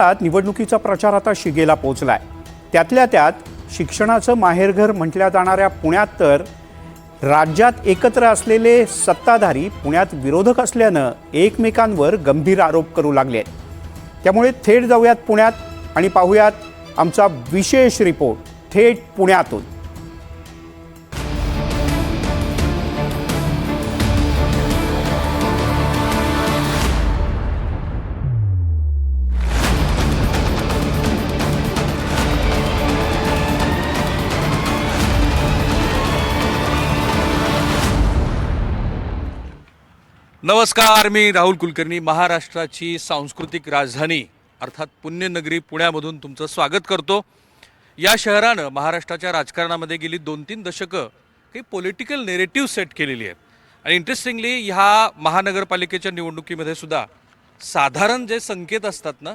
निवडणुकीचा प्रचार आता शिगेला पोहोचलाय। त्यातल्या त्यात शिक्षणाचं माहेरघर म्हटल्या जाणाऱ्या पुण्यात तर राज्यात एकत्र असलेले सत्ताधारी पुण्यात विरोधक असल्यानं एकमेकांवर गंभीर आरोप करू लागले। त्यामुळे थेट जाऊयात पुण्यात आणि पाहूयात आमचा विशेष रिपोर्ट थेट पुण्यातून। नमस्कार, मी राहुल कुलकर्णी महाराष्ट्राची सांस्कृतिक राजधानी अर्थात पुण्यनगरी पुण्यामधून तुमचं स्वागत करतो। या शहरानं महाराष्ट्राच्या राजकारणामध्ये गेली 2-3 दशकं काही पॉलिटिकल नेरेटिव्ह सेट केलेली आहेत आणि इंटरेस्टिंगली ह्या महानगरपालिकेच्या निवडणुकीमध्ये सुद्धा साधारण जे संकेत असतात ना,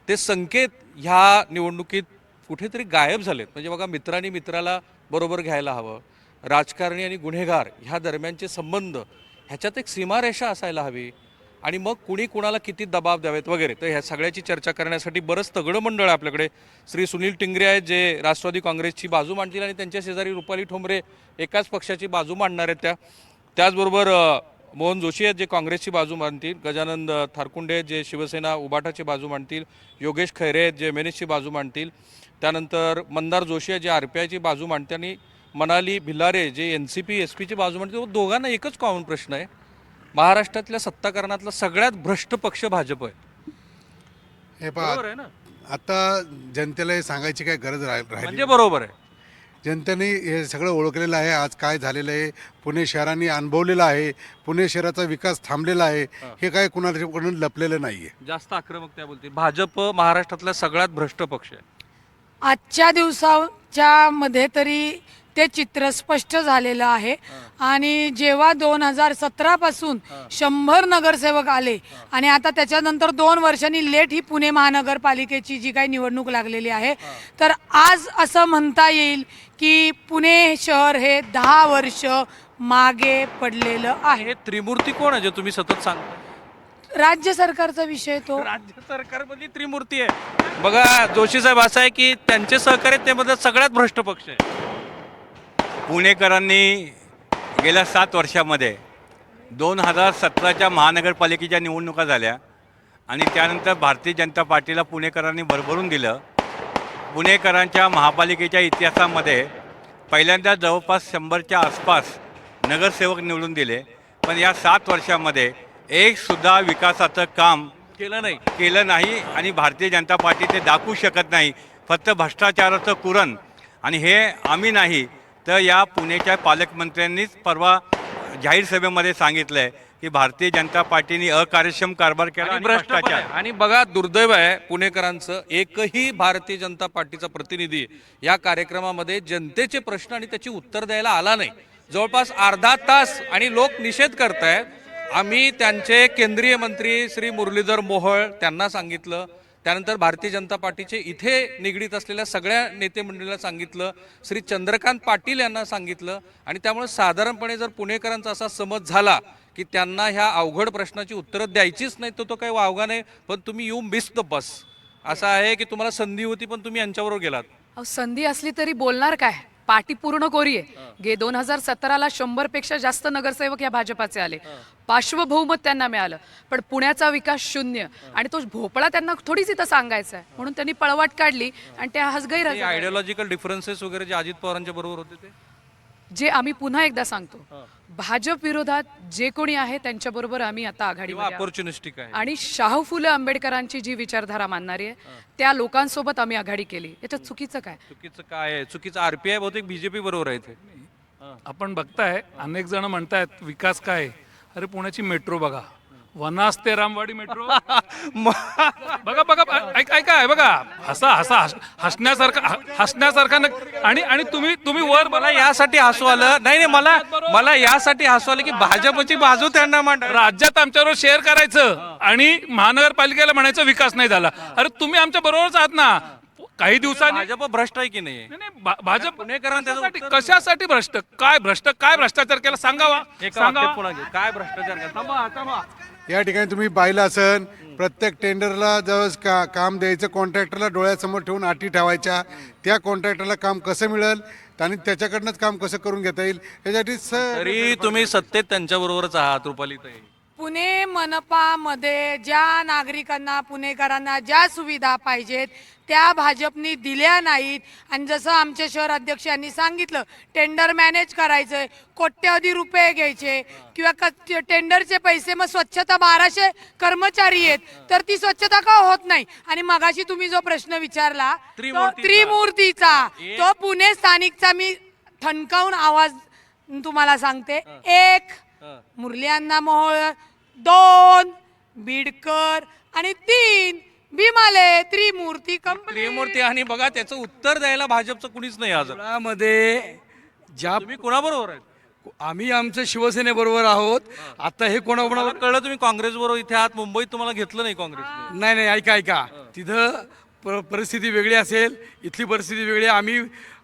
ते संकेत ह्या निवडणुकीत कुठेतरी गायब झालेत। म्हणजे बघा, मित्रांनी मित्राला बरोबर घ्यायला हवं, राजकारणी आणि गुन्हेगार ह्या दरम्यानचे संबंध ह्याच्यात एक सीमारेषा असायला हवी आणि मग कुणी कुणाला किती दबाव द्यावेत वगैरे। तर ह्या सगळ्याची चर्चा करण्यासाठी बरंच तगडं मंडळ आहे आपल्याकडे। श्री सुनील टिंगरे आहेत, जे राष्ट्रवादी काँग्रेसची बाजू मांडतील आणि त्यांच्या शेजारी रुपाली ठोंबरे एकाच पक्षाची बाजू मांडणार आहेत। त्याचबरोबर मोहन जोशी आहेत, जे काँग्रेसची बाजू मांडतील, गजानन थारकुंडे जे शिवसेना उबाटाची बाजू मांडतील, योगेश खैरे आहेत जे एमएनएसची बाजू मांडतील, त्यानंतर मंदार जोशी आहेत जे आरपीआयची बाजू मांडते आणि मनाली भिलारे जे एनसीपी एसपीची बाजू म्हणते। दोघांना एकच कॉमन प्रश्न आहे, महाराष्ट्रातल्या सत्ताकारणातला सगळ्यात भ्रष्ट पक्ष भाजप आहे। हे बरोबर आहे ना? आता जनतेला हे सांगायची काय गरज राहिली म्हणजे बरोबर आहे, जनतेने हे सगळं ओळखलेलं आहे। आज काय झालेलं आहे पुणे शहराने अनुभवलेलं आहे, पुणे शहराचा विकास थांबलेला आहे, हे काय कुणाकडून लपलेलं नाही आहे। जास्त आक्रमकता बोलते, भाजप महाराष्ट्रातला सगळ्यात भ्रष्ट पक्ष आहे। आजच्या दिवसाच्या मध्ये तरी ते चित्र स्पष्ट झालेलं आहे आणि जेव्हा 2017 पासून 100 नगरसेवक आले आणि आता त्याच्यानंतर 2 वर्षांनी लेट ही पुणे महानगरपालिकेची जी काही निवडणूक लागलेली आहे, तर आज असं म्हणता येईल की पुणे शहर हे 10 वर्ष मागे पडलेलं आहे। हे त्रिमूर्ती कोण आहे जे तुम्ही सतत सांगता? राज्य सरकारचा विषय तो राज्य सरकारमधली त्रिमूर्ती आहे। बघा, जोशी साहेब असं आहे की त्यांचे सहकारी त्यामध्ये सगळ्यात भ्रष्ट पक्ष आहे। पुणेकरांनी गेल्या 7 वर्षामध्ये 2017च्या महानगरपालिकेच्या निवडणुका झाल्या आणि त्यानंतर भारतीय जनता पार्टीला पुणेकरांनी भरभरून दिलं। पुणेकरांच्या महापालिकेच्या इतिहासामध्ये पहिल्यांदा जवळपास 100च्या आसपास नगरसेवक निवडून दिले, पण या 7 वर्षामध्ये एकसुद्धा विकासाचं काम केलं नाही आणि भारतीय जनता पार्टी ते दाखवू शकत नाही। फक्त भ्रष्टाचाराचं कुरण, आणि हे आम्ही नाही तर या पुण्याच्या पालकमंत्र्यांनीच परवा जाहीर सभेमध्ये सांगितलं आहे की भारतीय जनता पार्टीने अकार्यक्षम कारभार केला आणि भ्रष्टाचार। आणि बघा, दुर्दैव आहे पुणेकरांचं, एकही भारतीय जनता पार्टीचा प्रतिनिधी या कार्यक्रमामध्ये जनतेचे प्रश्न आणि त्याची उत्तर द्यायला आला नाही। जवळपास अर्धा तास आणि लोक निषेध करतायत। आम्ही त्यांचे केंद्रीय मंत्री श्री मुरलीधर मोहोळ त्यांना सांगितलं, त्यानंतर भारतीय जनता पार्टीचे इथे निगडीत असलेल्या सगळ्या नेते मंडळीला सांगितलं, श्री चंद्रकांत पाटील यांना सांगितलं, आणि त्यामुळे साधारणपणे जर पुणेकरांचा असा समज झाला की त्यांना ह्या अवघड प्रश्नाची उत्तरं द्यायचीच नाही, तो काही वावगा नाही, पण तुम्ही यू मिस द बस असं आहे की तुम्हाला संधी होती पण तुम्ही यांच्याबरोबर गेलात। संधी असली तरी बोलणार काय, पार्टी पूर्ण कोरी आहे। गे 2017ला 100 पेक्षा जास्त नगरसेवक या भाजपाचे आले, पार्श्वभौमत त्यांना मिळालं, पण पुण्याचा विकास शून्य आणि तो भोपळा त्यांना थोडीच इथं सांगायचा आहे, म्हणून त्यांनी पळवाट काढली आणि त्या हसगैर आयडियोलॉजिकल डिफरन्सेस वगैरे जे अजित पवारांच्या बरोबर होते ते, जे आम्ही पुन्हा एकदा सांगतो, भाजप विरोधात जे कोणी आहे त्यांच्याबरोबर आम्ही आता आघाडीवर ऑपॉर्च्युनिस्टिक आहे आणि शाहू फुले आंबेडकरांची जी विचारधारा मानणारी आहे त्या लोकांसोबत आम्ही आघाडी केली। याच्यात चुकीचं काय? चुकीचं काय आहे? चुकीचं आरपीआय बहुतेक बीजेपी बरोबर आहे ते। आपण बघताय, अनेक जण म्हणतायत विकास काय, अरे पुण्याची मेट्रो बघा, वनास ते रामवाडी मेट्रो बघा बघा, ऐका आहे बघा, हसण्यासारखं आणि तुम्ही वर मला यासाठी हसू आलं नाही, मला यासाठी हसू आलं की भाजपची बाजू त्यांना मांड, राज्यात आमच्याबरोबर शेअर करायचं आणि महानगरपालिकेला म्हणायचं विकास नाही झाला। अरे तुम्ही आमच्या बरोबरच आहात ना, काही दिवसांनी भाजप भ्रष्ट आहे की नाही? भाजप कशासाठी भ्रष्ट, काय भ्रष्टाचार केला सांगावा? काय भ्रष्टाचार? या ठिकाणी तुम्ही पाहिलं असन प्रत्येक टेंडरला जवळ काम द्यायचं कॉन्ट्रॅक्टरला डोळ्यासमोर ठेवून अटी ठेवायच्या, त्या कॉन्ट्रॅक्टरला काम कसं मिळेल आणि त्याच्याकडनंच काम कसं करून घेता येईल यासाठी तरी तुम्ही सत्तेत त्यांच्याबरोबरच आहात रुपालीताई. पुणे मनपामध्ये ज्या नागरिकांना पुणेकरांना ज्या सुविधा पाहिजेत त्या भाजपनी दिल्या नाहीत. आणि जसं आमचे शहर अध्यक्ष यांनी सांगितलं, टेंडर मॅनेज करायचंय, कोट्यवधी रुपये घ्यायचे किंवा टेंडरचे पैसे, मग स्वच्छता 1200 कर्मचारी आहेत तर ती स्वच्छता का होत नाही. आणि मगाशी तुम्ही जो प्रश्न विचारला तो त्रिमूर्तीचा, तो पुणे स्थानिकचा मी ठणकावून आवाज तुम्हाला सांगते. 1 मुरली अण्णा मोहोळ, 2 बीडकर आणि 3 भीमाले. त्रिमूर्ती कंपनी. त्रिमूर्ती. आणि बघा त्याचं उत्तर द्यायला भाजपचं कुणीच नाही आज. मध्ये ज्या तुम्ही कोणाबरोबर आहेत? आम्ही आमच्या शिवसेनेबरोबर आहोत. आता हे मला कळलं तुम्ही काँग्रेस बरोबर इथे आहात. मुंबईत तुम्हाला घेतलं नाही काँग्रेसने. नाही ऐका तिथं परिस्थिती वेगळी असेल, इथली परिस्थिती वेगळी. आम्ही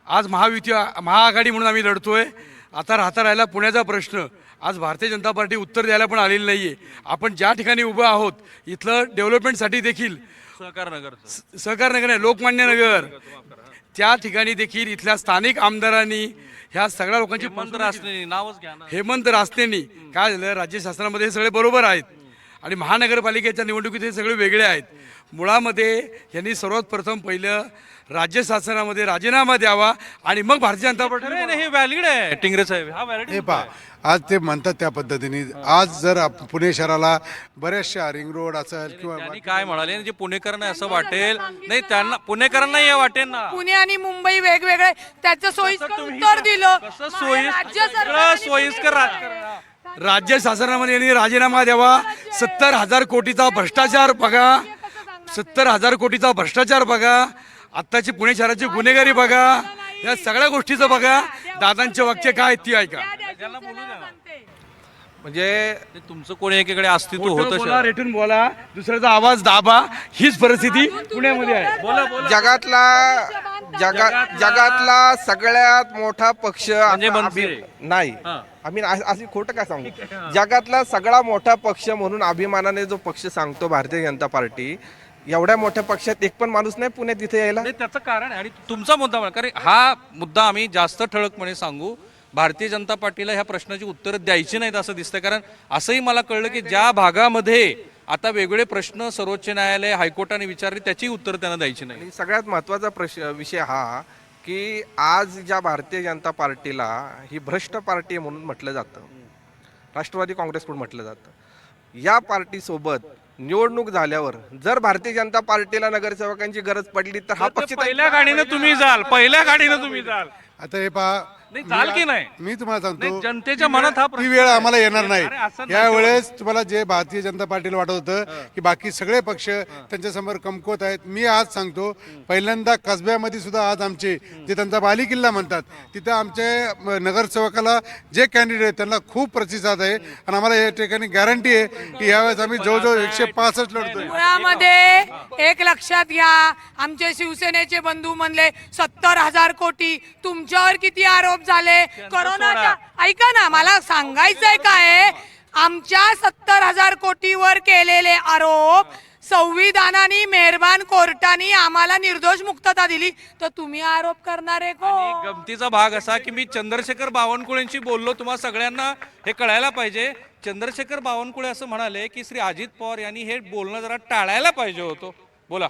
आज महाआघाडी म्हणून आम्ही लढतोय. आता राहिला पुण्याचा प्रश्न. आज भारतीय जनता पार्टी उत्तर द्यायला पण आलेली नाहीये. आपण ज्या ठिकाणी उभं आहोत इथलं डेव्हलपमेंटसाठी देखील सहकार नगर नाही, लोकमान्य नगर, त्या ठिकाणी देखील इथल्या स्थानिक आमदारांनी ह्या सगळ्या लोकांची नावच घ्या ना. हेमंत रासनेंनी काय झालं, राज्य शासनामध्ये हे सगळे बरोबर आहेत आणि महानगरपालिकेच्या निवडणुकीत हे सगळे वेगळे आहेत. मुळामध्ये यांनी सर्वात प्रथम पहिलं राज्य शासनामध्ये राजीनामा द्यावा आणि मग भारतीय जनता पार्टी. हे व्हॅलिड आहे टिंगरे साहेब, हा व्हॅलिड. हे पहा, आज ते म्हणतात त्या पद्धतीने. आज जर पुणे शहराला बऱ्याचशा रिंग रोड असेल किंवा त्यांनी काय म्हणाले, जे पुणेकरांना असं वाटेल नाही, त्यांना पुणेकरांना हे वाटेल ना पुणे आणि मुंबई वेगवेगळे, त्याचं सोयीस्कर उत्तर दिलं. सोयीस्कर राज्य शासनामध्ये यांनी राजीनामा द्यावा. 70,000 कोटीचा भ्रष्टाचार बघा, 70,000 कोटीचा भ्रष्टाचार बघा, आत्ताची पुणे शहराची गुन्हेगारी बघा, या सगळ्या गोष्टीचं बघा. दादांचे वाक्य काय ती ऐका. म्हणजे तुमचं कोणी एकीकडे अस्तित्व होतं. बोला, रेटून बोला, दुसऱ्याचा आवाज दाबा, हीच परिस्थिती पुण्यामध्ये आहे. जगातला सगळ्यात मोठा पक्ष म्हणजे नाही, आम्ही असं खोटं काय सांगू. जगातला सगळा मोठा पक्ष म्हणून अभिमानाने जो पक्ष सांगतो भारतीय जनता पार्टी, एवढ्या मोठ्या पक्षात एक पण माणूस नाही पुण्यात इथे यायला. त्याचं कारण आहे. आणि तुमचा मुद्दा कारण हा मुद्दा आम्ही जास्त ठळकपणे सांगू, भारतीय जनता पार्टीला ह्या प्रश्नाची उत्तरं द्यायची नाहीत असं दिसतं. कारण असंही मला कळलं की ज्या भागामध्ये आता वेगवेगळे प्रश्न सर्वोच्च न्यायालय हायकोर्टाने विचारले त्याची उत्तर त्यांना द्यायची नाही. आणि सगळ्यात महत्वाचा विषय हा की आज ज्या भारतीय जनता पार्टीला ही भ्रष्ट पार्टी म्हणून म्हटलं जातं, राष्ट्रवादी काँग्रेस म्हणून म्हटलं जातं, या पार्टीसोबत निवडणूक झाल्यावर जर भारतीय जनता पार्टीला नगरसेवकांची गरज पडली तर हा पक्ष पहिल्या गाडीनं तुम्ही जाल, पहिल्या गाडीनं तुम्ही जाल. आता हे पहा, नाही जाल की नाही, मी तुम्हाला सांगतो जनतेच्या मनात हा ती वेळ आम्हाला येणार नाही. अरे असं नाही. यावेळेस तुम्हाला जे भारतीय जनता पार्टीला वाटत होतं की बाकी सगळे पक्ष त्यांच्यासमोर कमकुवत आहेत, मी आज सांगतो पहिल्यांदा कसब्यामध्ये सुद्धा आज आमचे जे त्यांचा बालेकिल्ला म्हणतात तिथं आमचे नगरसेवकाला जे कॅन्डिडेट त्यांना खूप प्रतिसाद आहे. आणि आम्हाला या ठिकाणी गॅरंटी आहे की यावेळेस आम्ही जवळजवळ 165 लढतोय. मुळामध्ये एक लक्षात घ्या, आमचे शिवसेनेचे बंधू म्हणले 70,000 कोटी, तुमच्यावर किती आरोप झाले कोरोनाच्या. ऐका ना, मला सांगायचंय काय, आमच्या 70,000 कोटीवर केलेले आरोप संविधानाने मेहरबान कोर्टाने आम्हाला निर्दोष मुक्तता दिली, तर तुम्ही आरोप करणारे कोण? गमतीचा भाग असा की मी चंद्रशेखर बावनकुळेंशी बोललो, तुम्हाला सगळ्यांना हे कळायला पाहिजे. चंद्रशेखर बावनकुळे असं म्हणाले की श्री अजित पवार यांनी हे बोलणं जरा टाळायला पाहिजे होतं. बोला.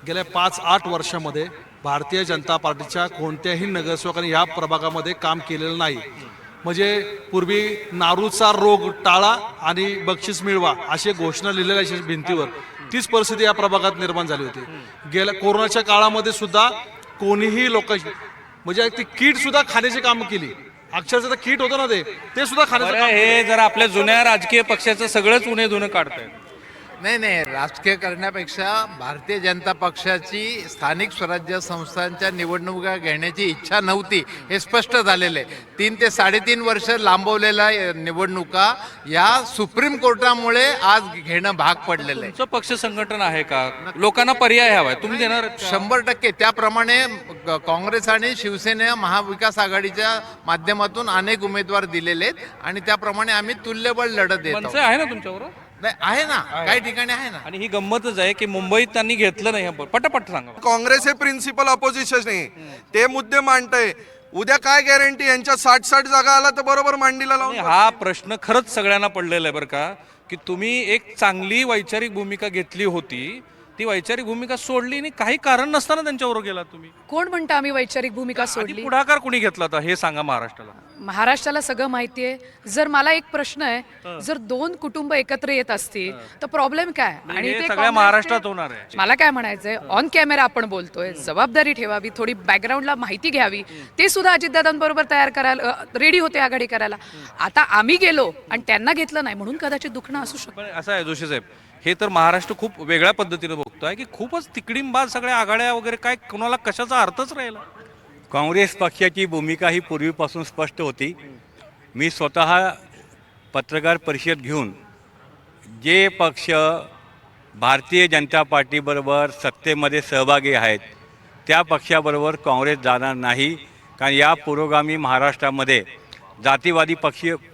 गेल्या 5-8 वर्षामध्ये भारतीय जनता पार्टीच्या कोणत्याही नगरसेवकांनी या प्रभागामध्ये काम केलेलं नाही. म्हणजे पूर्वी नारूचा रोग टाळा आणि बक्षीस मिळवा अशी घोषणा लिहिलेल्या अशा भिंतीवर, तीच परिस्थिती या प्रभागात निर्माण झाली होती. गेल्या कोरोनाच्या काळामध्ये सुद्धा कोणीही लोकांची म्हणजे ती किट सुद्धा खाण्याची कामं केली. अक्षरशः किट होतं ना ते सुद्धा खाण्याचं. हे जर आपल्या जुन्या राजकीय पक्षाचं सगळंच उणे धुणं काढतायत. नाही राजकीय करण्यापेक्षा भारतीय जनता पक्षाची स्थानिक स्वराज्य संस्थांच्या निवडणुका घेण्याची इच्छा नव्हती हे स्पष्ट झालेलं आहे. 3 ते 3.5 वर्ष लांबवलेल्या निवडणुका या सुप्रीम कोर्टामुळे आज घेणं भाग पडलेलं आहे. तुमचं पक्ष संघटन आहे का? लोकांना पर्याय हवाय, तुम्ही देणार आहेत का? 100% त्याप्रमाणे काँग्रेस आणि शिवसेना महाविकास आघाडीच्या माध्यमातून अनेक उमेदवार दिलेले आहेत आणि त्याप्रमाणे आम्ही तुल्यबळ लढत देत आहोत. मनसे आहे ना तुमच्यावर? नाही आहे ना, काही ठिकाणी आहे ना. आणि ही गंमतच आहे की मुंबईत त्यांनी घेतलं नाही. पटापट सांगा. काँग्रेस हे प्रिन्सिपल अपोजिशन नाही, ते मुद्दे मांडतंय. उद्या काय गॅरंटी यांच्या 60 जागा आला तर बरोबर मांडीला लावून. हा प्रश्न खरंच सगळ्यांना पडलेला आहे बरं का, की तुम्ही एक चांगली वैचारिक भूमिका घेतली होती, ती वैचारिक भूमिका सोडली आणि काही कारण नसताना त्यांच्यावर गेला तुम्ही. कोण म्हणतं आम्ही वैचारिक भूमिका आधी सोडली? पुढाकार कोणी घेतला होता हे सांगा महाराष्ट्राला. महाराष्ट्राला सगळं माहिती आहे. जर मला एक प्रश्न आहे, जर 2 कुटुंब एकत्र येत असतील तर प्रॉब्लेम काय? आणि हे ते सगळ्या काँग्रेसचे- महाराष्ट्रात होणार आहे. मला काय म्हणायचंय, ऑन कॅमेरा आपण बोलतोय, जबाबदारी ठेवावी, थोडी बॅकग्राऊंडला माहिती घ्यावी. ते सुद्धा अजितदादांबरोबर तयार करायला रेडी होते आघाडी करायला. आता आम्ही गेलो आणि त्यांना घेतलं नाही म्हणून कदाचित दुखणं असू शकतं. पण असं आहे जोशी साहेब, हे तर महाराष्ट्र खूप वेगळ्या पद्धतीने बघतोय की खूपच तिकडींबाज सगळ्या आघाड्या वगैरे, काय कोणाला कशाचा अर्थच राहिला. काँग्रेस पक्षाची भूमिका ही पूर्वीपासून स्पष्ट होती. मी स्वतः पत्रकार परिषद घेऊन जे पक्ष भारतीय जनता पार्टीबरोबर सत्तेमध्ये सहभागी आहेत त्या पक्षाबरोबर काँग्रेस जाणार नाही. कारण या पुरोगामी महाराष्ट्रामध्ये जातीवादी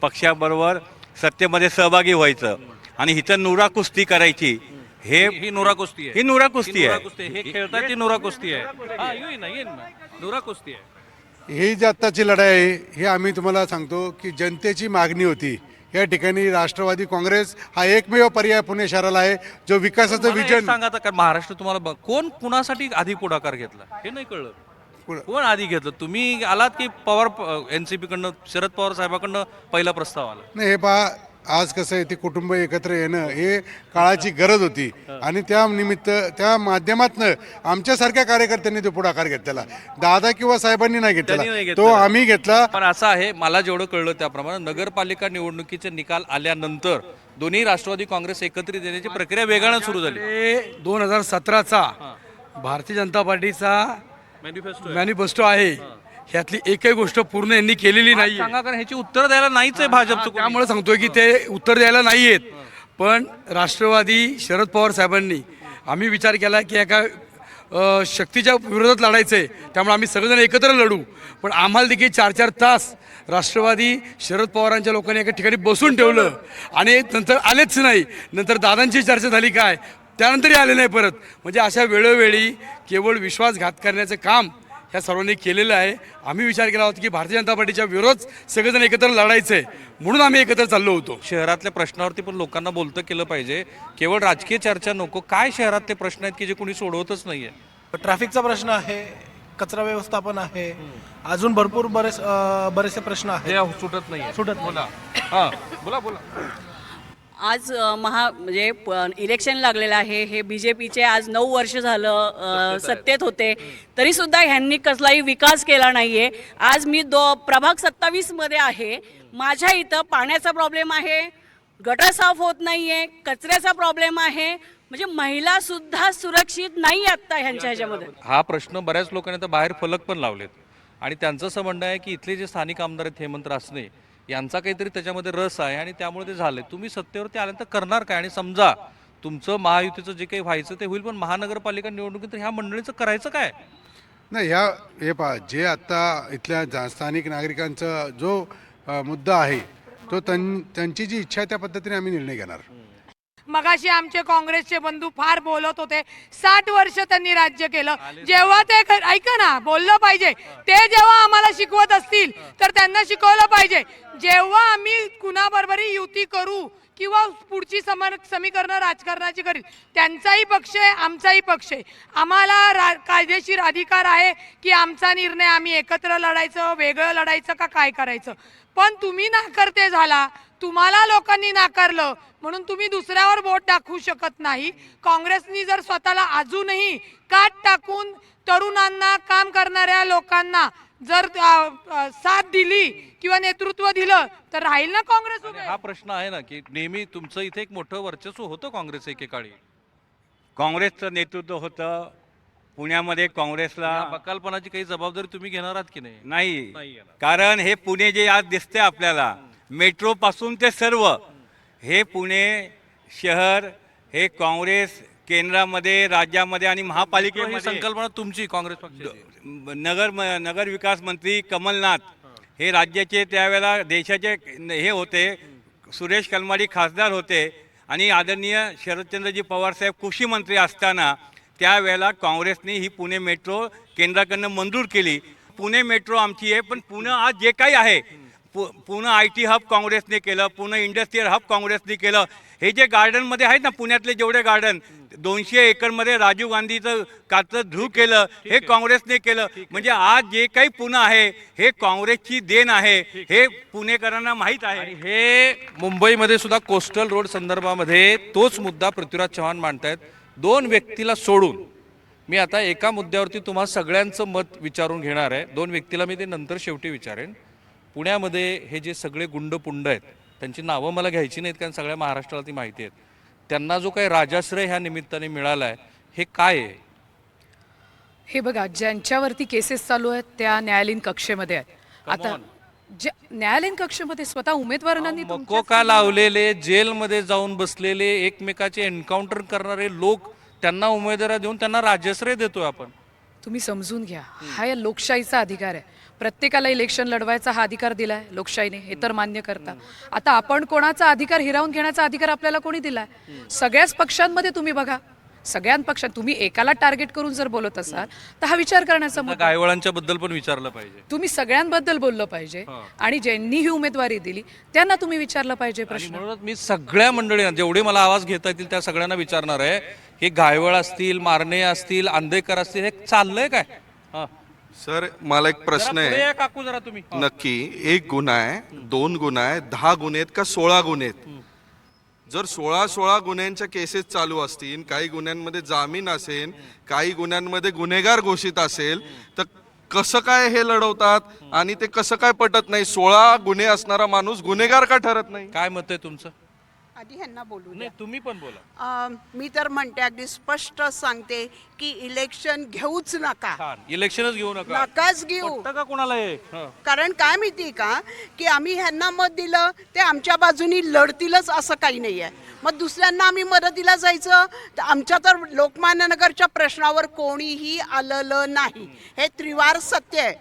पक्षाबरोबर सत्तेमध्ये सहभागी व्हायचं आणि हिचं नुरा कुस्ती करायची, ही नुरा कुस्ती आहे. ही नुरा कुस्ती आहे. हे खेळतात ती नुरा कुस्ती आहे. हा, येईन ना. नुरा कुस्ती आहे. ही जी आत्ताची लढाई आहे ही आम्ही तुम्हाला सांगतो की जनतेची मागणी होती. या ठिकाणी राष्ट्रवादी काँग्रेस हा एकमेव पर्याय पुणे शहराला आहे जो विकासाचं मला एक विजन. सांगा आता, कारण महाराष्ट्र तुम्हाला कोण कुणासाठी आधी पुढाकार घेतला हे नाही कळलं. कोण आधी घेतलं? तुम्ही आलात की पवार NCP कडनं, शरद पवार साहेबांकडनं पहिला प्रस्ताव आला? नाही, हे पहा, आज कसं आहे, ते कुटुंब एकत्र येणं हे काळाची गरज होती आणि त्या निमित्त त्या माध्यमातनं आमच्यासारख्या कार्यकर्त्यांनी तो पुढाकार घेतलेला. दादा किंवा साहेबांनी नाही त्यांनी नाही घेतलेला, घेतलेला. तो आम्ही घेतला. पण असं आहे, मला जेवढं कळलं त्याप्रमाणे नगरपालिका निवडणुकीचे निकाल आल्यानंतर दोन्ही राष्ट्रवादी काँग्रेस एकत्रित येण्याची प्रक्रिया वेगानं सुरू झाली. 2017चा भारतीय जनता पार्टीचा मॅनिफेस्टो आहे, ह्यातली एकही गोष्ट पूर्ण यांनी केलेली नाही. सांगा, कारण ह्याची उत्तर द्यायला नाहीच आहे भाजपचं कोणी. त्यामुळे सांगतोय की ते उत्तर द्यायला नाही आहेत. पण राष्ट्रवादी शरद पवार साहेबांनी आम्ही विचार केला की एका शक्तीच्या विरोधात लढायचं आहे, त्यामुळे आम्ही सगळेजण एकत्र लढू. पण आम्हाला देखील 4-4 तास राष्ट्रवादी शरद पवारांच्या लोकांनी एका ठिकाणी बसून ठेवलं आणि नंतर आलेच नाही. नंतर दादांची चर्चा झाली काय, त्यानंतरही आले नाही परत. म्हणजे अशा वेळोवेळी केवळ विश्वासघात करण्याचं काम ह्या सर्वांनी केलेलं आहे. आम्ही विचार केला होता की भारतीय जनता पार्टीच्या विरोध सगळेजण एकत्र लढायचं आहे, म्हणून आम्ही एकत्र चाललो होतो. शहरातल्या प्रश्नावरती पण लोकांना बोलतं केलं पाहिजे, केवळ राजकीय चर्चा नको. काय शहरातले प्रश्न आहेत की जे कोणी सोडवतच नाहीये? ट्रॅफिकचा प्रश्न आहे, कचरा व्यवस्थापन आहे, अजून भरपूर बरेचसे प्रश्न आहेत. सुटत नाही. सुटत बोला. हा, बोला. आज म्हणजे इलेक्शन लागलेलं आहे. हे BJPचे आज 9 वर्ष झालं सत्तेत होते, तरीसुद्धा ह्यांनी कसलाही विकास केला नाही आहे. आज मी प्रभाग 27मध्ये आहे. माझ्या इथं पाण्याचा प्रॉब्लेम आहे, गटर साफ होत नाही आहे, कचऱ्याचा प्रॉब्लेम आहे. म्हणजे महिलासुद्धा सुरक्षित नाही आत्ता ह्यांच्या ह्याच्यामध्ये. हा प्रश्न बऱ्याच लोकांनी आता बाहेर फलक पण लावलेत आणि त्यांचं असं म्हणणं आहे की इथले जे स्थानिक आमदार आहेत हेमंत रासने यांचा काहीतरी त्याच्यामध्ये रस आहे आणि त्यामुळे ते झाले. तुम्ही सत्तेवरती आल्यानंतर करणार काय? आणि समजा तुमचं महायुतीचं जे काही व्हायचं ते होईल, पण महानगरपालिका निवडणुकीत ह्या मंडळीचं करायचं काय? नाही, हे पहा, जे आत्ता इथल्या स्थानिक नागरिकांचा जो मुद्दा आहे तो त्यांची जी इच्छा आहे त्या पद्धतीने आम्ही निर्णय घेणार. मगाशी आमचे काँग्रेसचे बंधू फार बोलत होते. 60 वर्ष त्यांनी राज्य केलं. जेव्हा ते ऐका ना, बोललं पाहिजे. ते जेव्हा आम्हाला शिकवत असतील तर त्यांना शिकवलं पाहिजे. जेव्हा आम्ही कुणाबरोबरही युती करू किंवा पुढची समीकरणं राजकारणाची करील, त्यांचाही पक्ष आहे, आमचाही पक्ष आहे. आम्हाला कायदेशीर अधिकार आहे की आमचा निर्णय आम्ही एकत्र लढायचं, वेगळं लढायचं का काय करायचं. पण तुम्ही नाकारते झाला, तुम्हाला लोकांनी नाकारलं म्हणून तुम्ही दुसऱ्यावर बोट दाखवू शकत नाही. काँग्रेसनी जर स्वतःला अजूनही काट टाकून तरुणांना, काम करणाऱ्या लोकांना जर साथ दिली किंवा नेतृत्व दिलं तर राहील ना काँग्रेस उभे. हा प्रश्न आहे ना की नेहमी तुमचं इथे एक मोठं वर्चस्व होतं काँग्रेस एकेकाळी. काँग्रेसचं नेतृत्व होतं पुण्यामध्ये. काँग्रेसला या बकालपणाची काही जबाबदारी तुम्ही घेणार आहात की नाही? नाही, कारण हे पुणे जे आज दिसते आपल्याला, मेट्रो पासून ते सर्व हे पुणे शहर हे काँग्रेस केंद्रामध्ये, राज्यामध्ये आणि ही महापालिकेमध्ये संकल्पना तुमची काँग्रेस पक्षाची. नगर विकास मंत्री कमलनाथ हे राज्याचे त्यावेळेला देशाचे हे होते, सुरेश कलमाडी खासदार होते आणि आदरणीय शरदचंद्रजी पवारसाहेब कृषी मंत्री असताना त्यावेळेला काँग्रेसने ही पुणे मेट्रो केंद्राकडनं मंजूर केली. पुणे मेट्रो आमची आहे, पण पुणे आज जे काही आहे, पुणे IT हब काँग्रेसने केलं, पुणे इंडस्ट्रियल हब काँग्रेसने केलं. हे जे गार्डनमध्ये आहेत ना पुण्यातले जेवढे गार्डन 200 एकरमध्ये राजीव गांधीचं काचं ध्रुव केलं, हे काँग्रेसने केलं. म्हणजे आज जे काही पुणे आहे हे काँग्रेसची देण आहे, हे पुणेकरांना माहीत आहे. आणि हे मुंबईमध्ये सुद्धा कोस्टल रोड संदर्भामध्ये तोच मुद्दा पृथ्वीराज चव्हाण मांडतायत. 2 व्यक्तीला सोडून मी आता एका मुद्द्यावरती तुम्हाला सगळ्यांचं मत विचारून घेणार आहे. 2 व्यक्तीला मी ते नंतर शेवटी विचारेन. पुण्यामध्ये हे जे सगळे गुंडपुंड आहेत त्यांची नावं मला घ्यायची नाहीत कारण सगळ्या महाराष्ट्राला ती माहिती आहेत. त्यांना जो काही राजाश्रय ह्या निमित्ताने मिळाला आहे हे काय आहे? हे बघा, ज्यांच्यावरती केसेस चालू आहेत त्या न्यायालयीन कक्षेमध्ये आहेत. आता न्यायालयीन कक्षेमध्ये स्वतः उमेदवारांनी मको का लावलेले, जेलमध्ये जाऊन बसलेले, एकमेकाचे एन्काउंटर करणारे लोक, त्यांना उमेदवार देऊन त्यांना राजाश्रय देतोय आपण. तुम्ही समजून घ्या, हा या लोकशाहीचा अधिकार आहे. प्रत्येकाला इलेक्शन लढवायचा हा अधिकार दिलाय लोकशाहीने, हे तर मान्य करता. आता आपण कोणाचा अधिकार हिरावून घेण्याचा अधिकार आपल्याला कोणी दिलाय? सगळ्याच पक्षांमध्ये तुम्ही बघा, सगळ्या पक्षात तुम्ही एकाला टार्गेट करून जर बोलत असाल तर हा विचार करण्याचा मुद्दा. गायवळांच्या बद्दल पण विचारलं पाहिजे. तुम्ही सगळ्यांबद्दल बोललं पाहिजे आणि ज्यांनी ही उमेदवारी दिली त्यांना तुम्ही विचारलं पाहिजे प्रश्न. म्हणूनच मी सगळ्या मंडळींना जेवढे मला आवाज घेता येतील त्या सगळ्यांना विचारणार आहे, हे गायवळ असतील, मारणे असतील, आंदेकर असतील, हे चाललंय काय? सर मला एक प्रश्न पुढे आहे. या काकू जरा तुम्ही. नक्की 1 गुन्हा आहे, 2 गुन्हा आहे, 10 गुन्हे आहेत का 16 गुन्हे आहेत? जर 16 गुन्ह्यांच्या केसेस चालू असतील, काही गुन्ह्यांमध्ये जामीन असेल, काही गुन्ह्यांमध्ये गुन्हेगार घोषित असेल, तर कसं काय हे लढवतात आणि ते कसं काय पटत नाही? 16 गुन्हे असणारा माणूस गुन्हेगार का ठरत नाही? काय मत आहे तुमचं? आधी ह्यांना बोलू नाही, तुम्ही पण बोला. मी तर म्हणते अगदी स्पष्ट सांगते की इलेक्शन घेऊच नका, इलेक्शनच घेऊ नका. नकाच घेऊ. पटतं का कोणाला हे? कारण काय माहिती का की आम्ही ह्यांना मत दिलं ते आमच्या बाजूनी लढतीलच असं काही नाही आहे. मग दुसऱ्यांना आम्ही मदतीला जायचं तर आमच्या तर लोकमान्य नगरच्या प्रश्नावर कोणीही आलेलं नाही, हे त्रिवार सत्य आहे.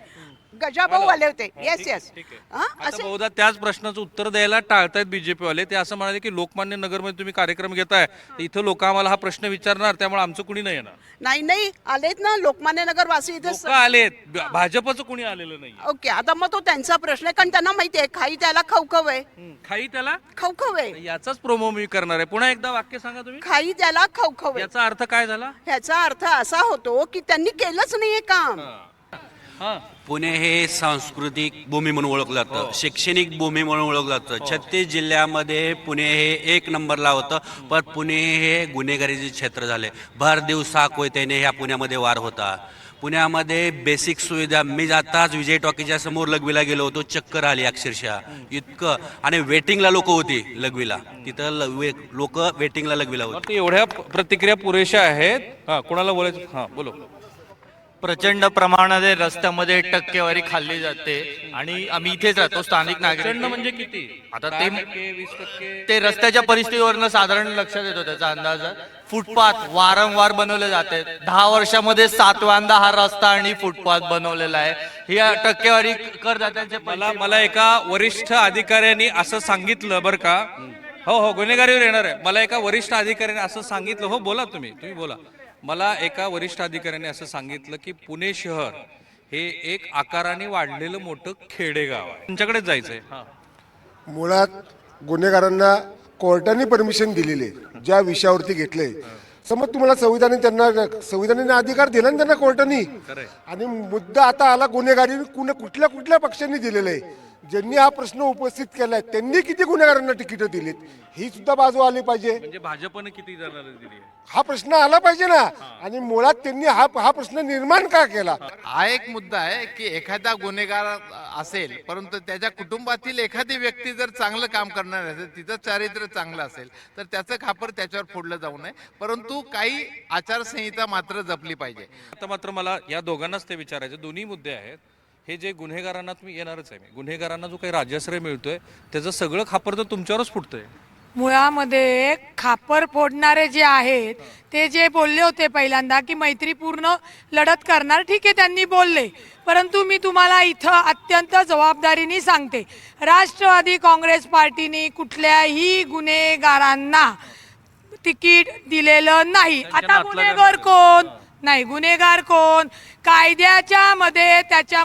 गजाभाऊ आले होते. Yes yes. आता बहुधा त्याच प्रश्नाचं उत्तर द्यायला टाळतायत बीजेपी वाले. ते असं म्हणाले की लोकमान्य नगरमध्ये तुम्ही कार्यक्रम घेताय तर इथं लोक आम्हाला हा प्रश्न विचारणार, त्यामुळे आमचं कुणी नाही येणार. नाही आलेत ना लोकमान्य नगर वासी इथे. लोकं आलेत, भाजपचं कुणी आलेलं नाही. ओके, आता मग तो त्यांचा प्रश्न आहे कारण त्यांना माहिती आहे खाई त्याला खवखव आहे. खाई त्याला खवखव आहे. याचाच प्रोमो मी करणार आहे. पुन्हा एकदा वाक्य सांगा तुम्ही. खाई त्याला खवखव आहे. याचा अर्थ काय झाला? ह्याचा अर्थ असा होतो की त्यांनी केलंच नाहीये काम. पुणे हे सांस्कृतिक भूमी म्हणून ओळखलं जातं, शैक्षणिक भूमी म्हणून ओळखलं जातं. 36 जिल्ह्यामध्ये पुणे हे 1 नंबरला होतं, पण पुणे हे गुन्हेगारीचे क्षेत्र झाले. भर दिवसा कोयत्याने ह्या पुण्यामध्ये वार होता. पुण्यामध्ये बेसिक सुविधा, मी आताच विजय टॉकीच्या समोर लघवीला गेलो होतो, चक्कर आली अक्षरशः इतकं. आणि वेटिंगला लोक होती लघवीला, तिथं लोक वेटिंगला लघवीला होती. एवढ्या प्रतिक्रिया पुरेशा आहेत. कोणाला बोलायचं? हां बोलो. प्रचंड प्रमाणात रस्त्यामध्ये टक्केवारी खाल्ली जाते आणि आम्ही इथेच राहतो, स्थानिक नागरिक. म्हणजे किती? आता 10%, ते रस्त्याच्या परिस्थितीवरनं साधारण लक्षात येतो त्याचा अंदाज. फुटपाथ वारंवार बनवले जाते. 10 वर्षामध्ये 7व्यांदा हा रस्ता आणि फुटपाथ बनवलेला आहे. ही टक्केवारी करदात्यांचे. मला एका वरिष्ठ अधिकाऱ्यांनी असं सांगितलं बरं का. हो गुन्हेगारीवर येणार आहे. मला एका वरिष्ठ अधिकाऱ्याने असं सांगितलं. हो बोला तुम्ही बोला. मला एका वरिष्ठ अधिकाऱ्याने असं सांगितलं की पुणे शहर हे एक आकाराने वाढलेलं मोठं खेडेगाव आहे, तुमच्याकडेच जायचंय. मुळात गुन्हेगारांना कोर्टाने परमिशन दिलेली आहे ज्या विषयावरती घेतले. समज तुम्हाला संविधानाने अधिकार दिला ना त्यांना कोर्टाने, आणि मुद्दा आता आला गुन्हेगारी कुठल्या पक्षांनी दिलेला आहे. ज्यांनी हा प्रश्न उपस्थित केलाय त्यांनी किती गुन्हेगारांना तिकीटं दिलीत ही सुद्धा बाजू आली पाहिजे. म्हणजे भाजपने किती जणांना दिली आहे? हा प्रश्न आला पाहिजे ना. आणि मुळात त्यांनी हा प्रश्न निर्माण का केला. हा एक मुद्दा आहे की एखादा गुन्हेगार असेल परंतु त्याच्या कुटुंबातील एखादी व्यक्ती जर चांगलं काम करणार असेल, तिचं चारित्र्य चांगलं असेल तर त्याचं खापर त्याच्यावर फोडलं जाऊ नये, परंतु काही आचारसंहिता मात्र जपली पाहिजे. आता मात्र मला या दोघांनाच ते विचारायचे, दोन्ही मुद्दे आहेत. हे जे गुन्हेगारांना तुम्ही येणारच आहे, मी गुन्हेगारांना जो काही राज्याश्रय मिळतोय त्याचं सगळं खापर तर तुमच्यावरच फुटतंय. मुळामध्ये खापर फोडणारे जे आहेत ते जे बोलले होते पहिल्यांदा की मैत्रीपूर्ण लढत करणार, ठीक आहे त्यांनी बोलले, परंतु मी तुम्हाला इथं अत्यंत जबाबदारीने सांगते, राष्ट्रवादी काँग्रेस पार्टीने कुठल्याही गुन्हेगारांना तिकीट दिलेलं नाही. आता गुन्हेगार कोण नाही, गुन्हेगार कोण कायद्याच्या मध्ये त्याच्या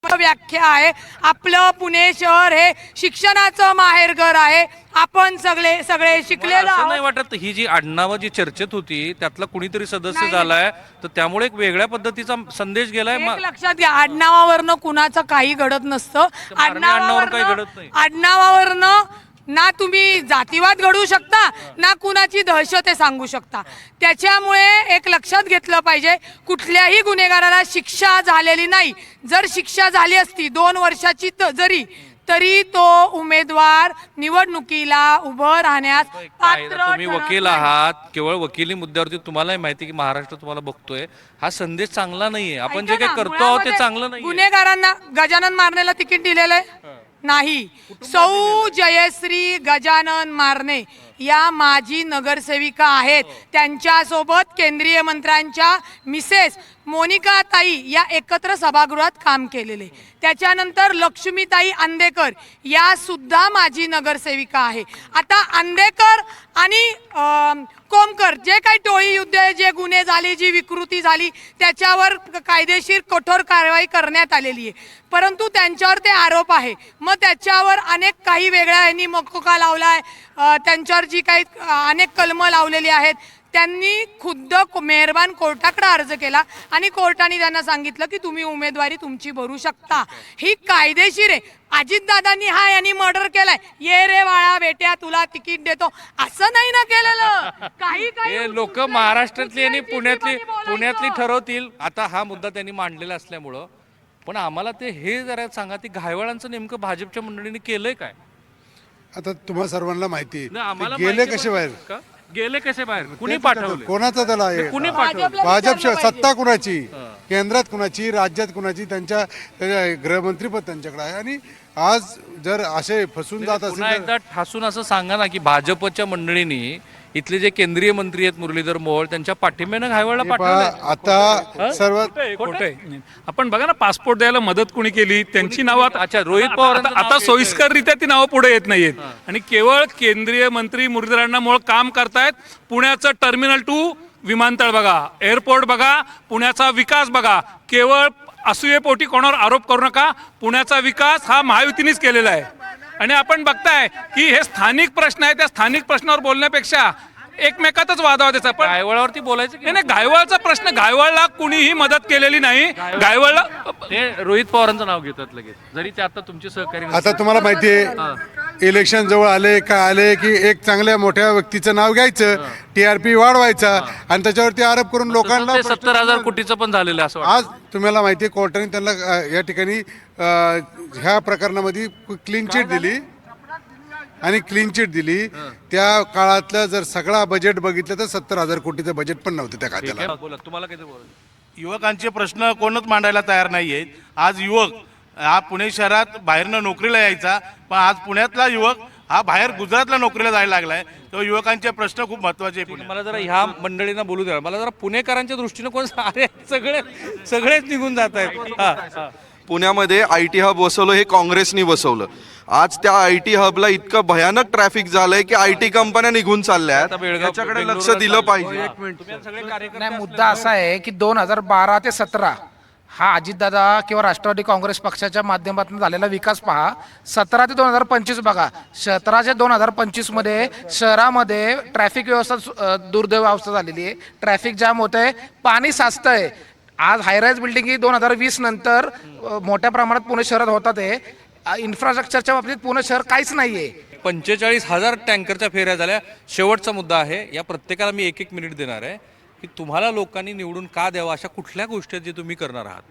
व्याख्या आहे. आपलं पुणे शहर हे शिक्षणाचं माहेरघर आहे. आपण सगळे शिकलेलो असं नाही आहोत. वाटत ही जी आडनावं जी चर्चेत होती त्यातला कुणीतरी सदस्य झालाय तर त्यामुळे एक वेगळ्या पद्धतीचा संदेश गेलाय. एक लक्षात घ्या, आडनावावरनं कुणाचं काही घडत नसतं. आडनावावर काही घडत नाही. आडनावावरनं ना तुम्ही जातीवाद घडवू शकता ना कुणाची दहशत आहे सांगू शकता. त्याच्यामुळे एक लक्षात घेतलं पाहिजे, कुठल्याही गुन्हेगाराला शिक्षा झालेली नाही. जर शिक्षा झाली असती 2 वर्षाची तरी तो उमेदवार निवडणुकीला उभं राहण्यास पात्र तुम्ही वकील आहात, केवळ वकिली मुद्द्यावरती तुम्हालाही माहिती की महाराष्ट्र तुम्हाला बघतोय, हा संदेश चांगला नाहीये. आपण जे काही करतो आहोत ते चांगलं नाही. गुन्हेगारांना गजानन मारनेला तिकीट दिलेलं आहे नाही. सौ जयश्री गजानन मारणे या माजी नगरसेविका आहेत. त्यांच्यासोबत केंद्रीय मंत्र्यांच्या मिसेस मोनिका ताई या एकत्र सभागृहात काम केलेले. त्याच्यानंतर लक्ष्मीताई अंदेकर या सुद्धा माजी नगरसेविका आहे. आता अंदेकर आणि कोमकर जे काही टोळी युद्ध, जे गुन्हे झाले, जी विकृती झाली त्याच्यावर कायदेशीर कठोर कारवाई करण्यात आलेली आहे, परंतु त्यांच्यावर ते आरोप आहे. मग त्याच्यावर अनेक काही वेगळ्या यांनी मकोका लावलाय, त्यांच्यावर जी काही अनेक कलमं लावलेली आहेत. त्यांनी खुद्द मेहरबान कोर्टाकडे अर्ज केला आणि कोर्टाने त्यांना सांगितलं की तुम्ही उमेदवारी तुमची भरू शकता. ही कायदेशीर आहे. अजितदादांनी हा यांनी मर्डर केलाय, ये रे वाळा बेट्या तुला तिकीट देतो, असं नाही ना केलेलं. काही लोक महाराष्ट्रातली आणि पुण्यातली ठरवतील. आता हा मुद्दा त्यांनी मांडलेला असल्यामुळं, पण आम्हाला ते हे जरा सांगा, ती घायवाळांचं नेमकं भाजपच्या मंडळीने केलंय काय? आता तुम्हा सर्वांना माहिती आहे, आम्हाला ते गेले माहिती कसे पण- बाहेर, का? गेले कसे बाहेर? कुणी पाठवले? कोणाचा त्याला आहे? कुणी पाठवलं? भाजप सत्ता कुणाची, केंद्रात कुणाची, राज्यात कुणाची, त्यांच्या गृहमंत्रीपद त्यांच्याकडे आहे. आणि आज जर असे फसून जात असेल पुन्हा तर एकदा ठासून असं सांगा ना की भाजपच्या मंडळींनी इथले जे केंद्रीय मंत्री आहेत मुरलीधर मोहोळ त्यांच्या पाठिंब्यानं घायवळला पाठवलं. आता सर्वात खोटे आपण बघा ना, पासपोर्ट द्यायला मदत कोणी केली त्यांची नावं अच्छा, रोहित पवार आता सोयीस्कररित्या ती नावं पुढे येत नाहीयेत. आणि केवळ केंद्रीय मंत्री मुरलीधरांमुळे काम करतायत. पुण्याचं टर्मिनल 2 विमानतळ बघा, एअरपोर्ट बघा, पुण्याचा विकास बघा. केवळ असूयेपोटी कोणावर आरोप करू नका. पुण्याचा विकास हा महायुतीनेच केलेला आहे. आणि आपण बघताय की हे स्थानिक प्रश्न आहे, त्या स्थानिक प्रश्नावर बोलण्यापेक्षा एकमेकातच वादावादाचा. पण घायवळावरती बोलायचं नाही, घायवळचा प्रश्न, घायवळला कुणीही मदत केलेली नाही. घायवळला ते रोहित पवारांचं नाव घेतात लगेच, जरी ते आता तुमचे सहकारी आता तुम्हाला माहिती आहे, इलेक्शन जवळ आले का आले की एक चांगल्या मोठ्या व्यक्तीचं नाव घ्यायचं, TRP वाढवायचा आणि त्याच्यावरती आरोप करून लोकांना 70,000 कोटीचं पण झालेलं असं आज तुम्हाला माहिती आहे, कोर्टाने त्यांना या ठिकाणी ह्या प्रकरणामध्ये क्लीन चिट दिली आणि क्लीन चिट दिली. त्या काळातलं जर सगळा बजेट बघितलं तर 70,000 कोटीचं बजेट पण नव्हतं त्या खात्याला. बोला, तुम्हाला काय बोलायचं? युवकांचे प्रश्न कोणच मांडायला तयार नाही आहेत. आज युवक हा पुणे शहरात बाहेरनं नोकरीला यायचा, पण आज पुण्यातला युवक हा बाहेर गुजरातला नोकरीला जायला लागलाय. तर युवकांचे प्रश्न खूप महत्वाचे आहे. मला जरा ह्या मंडळींना बोलू द्या. मला जरा पुणेकरांच्या दृष्टीने कोण, अरे सगळेच निघून जात आहेत. पुण्यामध्ये IT हब बसवलं हे काँग्रेसनी बसवलं. आज त्या IT हबला इतकं भयानक ट्रॅफिक झालंय की IT कंपन्या निघून चालल्या आहेत. याच्याकडे लक्ष दिलं पाहिजे. नाही, मुद्दा असा आहे की 2012 ते 17 हा अजितदादा किंवा राष्ट्रवादी काँग्रेस पक्षाच्या माध्यमातून झालेला विकास पहा. 17 ते 2025 बघा. 17 ते 2025 मध्ये शहरामध्ये ट्रॅफिक व्यवस्था दुर्दैव अवस्था झालेली आहे. ट्रॅफिक जाम होत आहे, पाणी साचतंय. आज हायराईज बिल्डिंग ही 2020 नंतर मोठ्या प्रमाणात पुणे शहरात होतात आहे. इन्फ्रास्ट्रक्चरच्या बाबतीत पुणे शहर काहीच नाही आहे. 45,000 टँकरच्या फेऱ्या झाल्या. शेवटचा मुद्दा आहे, या प्रत्येकाला मी 1-1 मिनिट देणार आहे, की तुम्हाला लोकांनी निवडून का द्यावं, अशा कुठल्या गोष्टी जे तुम्ही करणार आहात?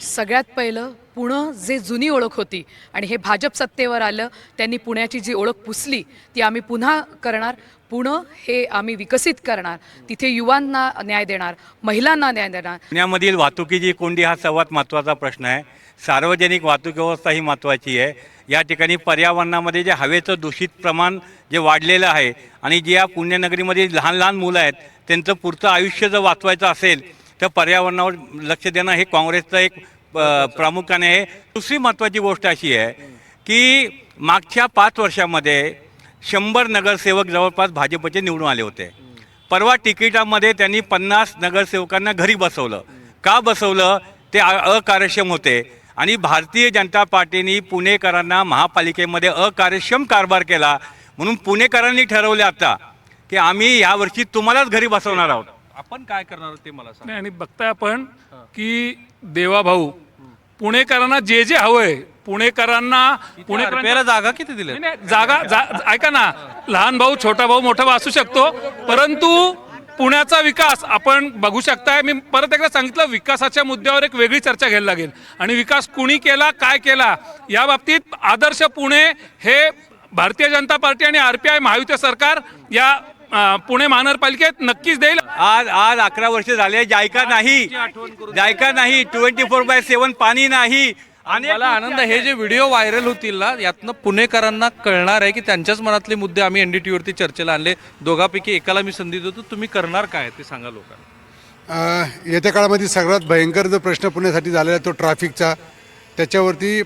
सगळ्यात पहिलं पुणं जे जुनी ओळख होती आणि हे भाजप सत्तेवर आलं त्यांनी पुण्याची जी ओळख पुसली ती आम्ही पुन्हा करणार. पुणं हे आम्ही विकसित करणार, तिथे युवांना न्याय देणार, महिलांना न्याय देणार. पुण्यामधील वाहतुकीची कोंडी हा सर्वात महत्त्वाचा प्रश्न आहे. सार्वजनिक वाहतूक व्यवस्था ही महत्त्वाची आहे. या ठिकाणी पर्यावरणामध्ये जे हवेचं दूषित प्रमाण जे वाढलेलं आहे आणि जी या पुण्यनगरीमध्ये लहान लहान मुलं आहेत त्यांचं पुढचं आयुष्य जर वाचवायचं असेल तर पर्यावरणावर लक्ष देणं हे काँग्रेसचं एक प्रामुख्याने आहे. दुसरी महत्त्वाची गोष्ट अशी आहे की मागच्या 5 वर्षामध्ये 100 नगरसेवक जवळपास भाजपचे निवडून आले होते. परवा तिकिटामध्ये त्यांनी 50 नगरसेवकांना घरी बसवलं. का बसवलं? ते अकार्यक्षम होते आणि भारतीय जनता पार्टीने पुणेकरांना महापालिकेमध्ये अकार्यक्षम कारभार केला. म्हणून पुणेकरांनी ठरवले आता की आम्ही यावर्षी तुम्हालाच घरी बसवणार आहोत. आपण काय करणार ते मला सांगा. नाही, आणि बघताय आपण की देवाभाऊ पुणेकरांना जे जे हवंय पुणेकरांना रुपयाला जागा किती दिली? जागा ऐका ना, लहान भाऊ छोटा भाऊ मोठा भाऊ असू शकतो, परंतु पुण्याचा विकास आपण बघू शकताय. मी परत एकदा सांगितलं, विकासाच्या मुद्द्यावर एक वेगळी चर्चा घ्यायला लागेल आणि विकास कुणी केला, काय केला, या बाबतीत आदर्श पुणे हे भारतीय जनता पार्टी आणि RPI महायुती सरकार या पुणे महानगरपालिकेत नक्कीच देईल. आज 11 वर्ष झाले, जायका नाही 24/7 पाणी नाही. आणि मला आनंद आहे, हे जे व्हिडिओ व्हायरल होतील ना यातनं पुणेकरांना कळणार आहे की त्यांच्याच मनातले मुद्दे आम्ही NDTVवरती चर्चेला आणले. दोघांपैकी एकाला मी संधी देतो, तुम्ही करणार काय ते सांगा लोकांना. येत्या काळामध्ये सगळ्यात भयंकर जो प्रश्न पुण्यासाठी झालेला आहे तो ट्रॅफिकचा, त्याच्यावरती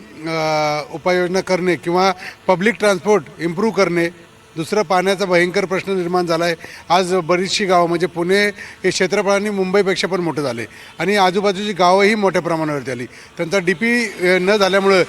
उपाययोजना करणे किंवा पब्लिक ट्रान्सपोर्ट इम्प्रूव्ह करणे. दुसरं पाण्याचा भयंकर प्रश्न निर्माण झाला आहे. आज बरीचशी गावं म्हणजे पुणे हे क्षेत्रफळाने मुंबईपेक्षा पण मोठं झाले आणि आजूबाजूची गावंही मोठ्या प्रमाणावरती आली. त्यांचा DP न झाल्यामुळं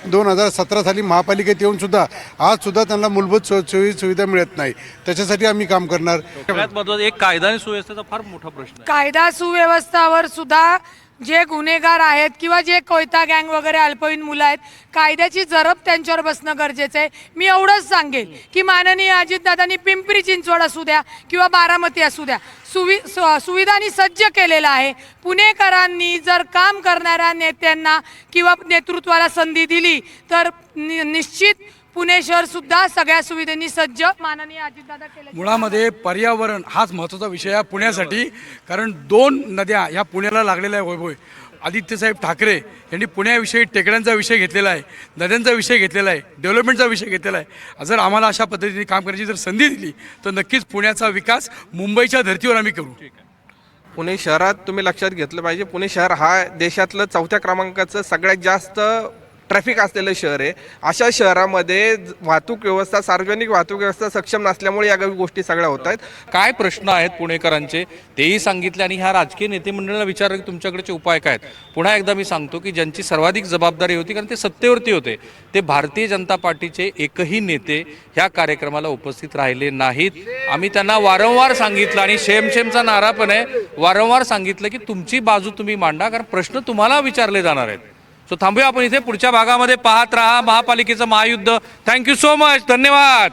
2017 साली महापालिकेत येऊनसुद्धा आजसुद्धा त्यांना मूलभूत सुविधा मिळत नाही. त्याच्यासाठी आम्ही काम करणार. सगळ्यात महत्त्वाचं एक कायदा आणि सुव्यवस्थेचा फार मोठा प्रश्न आहे. कायदा सुव्यवस्थावर सुद्धा जे गुन्हेगार आहेत किंवा जे कोयता गँग वगैरे अल्पवयीन मुलं आहेत, कायद्याची जरब त्यांच्यावर बसणं गरजेचं आहे. मी एवढंच सांगेल की माननीय अजितदादांनी पिंपरी चिंचवड असू द्या किंवा बारामती असू द्या सुविधांनी सज्ज केलेलं आहे. पुणेकरांनी जर काम करणाऱ्या नेत्यांना किंवा नेतृत्वाला संधी दिली तर निश्चित पुणे शहर सुद्धा सगळ्या सुविधांनी सज्ज माननीय अजितदादा केले. मुळामध्ये पर्यावरण हाच महत्त्वाचा विषय आहे पुण्यासाठी, कारण 2 नद्या ह्या पुण्याला लागलेल्या आहे. वैभव आदित्यसाहेब ठाकरे यांनी पुण्याविषयी टेकड्यांचा विषय घेतलेला आहे, नद्यांचा विषय घेतलेला आहे, डेव्हलपमेंटचा विषय घेतलेला आहे. जर आम्हाला अशा पद्धतीने काम करण्याची जर संधी दिली तर नक्कीच पुण्याचा विकास मुंबईच्या धर्तीवर आम्ही करू. पुणे शहरात तुम्ही लक्षात घेतलं पाहिजे, पुणे शहर हा देशातलं 4थ्या क्रमांकाचं सगळ्यात जास्त ट्रॅफिक असलेलं शहर आहे. अशा शहरामध्ये वाहतूक व्यवस्था, सार्वजनिक वाहतूक व्यवस्था सक्षम नसल्यामुळे या गोष्टी सगळ्या होत आहेत. काय प्रश्न आहेत पुणेकरांचे तेही सांगितले आणि ह्या राजकीय नेते मंडळाला विचारलं की तुमच्याकडचे उपाय काय आहेत. पुन्हा एकदा मी सांगतो की ज्यांची सर्वाधिक जबाबदारी होती, कारण ते सत्तेवरती होते, ते भारतीय जनता पार्टीचे एकही नेते ह्या कार्यक्रमाला उपस्थित राहिले नाहीत. आम्ही त्यांना वारंवार सांगितलं आणि शेमचा नारा पण आहे, वारंवार सांगितलं की तुमची बाजू तुम्ही मांडा, कारण प्रश्न तुम्हाला विचारले जाणार आहेत. सो थांबूया आपण इथे. पुढच्या भागामध्ये पाहत राहा महापालिकेचं महायुद्ध. Thank you so much. धन्यवाद.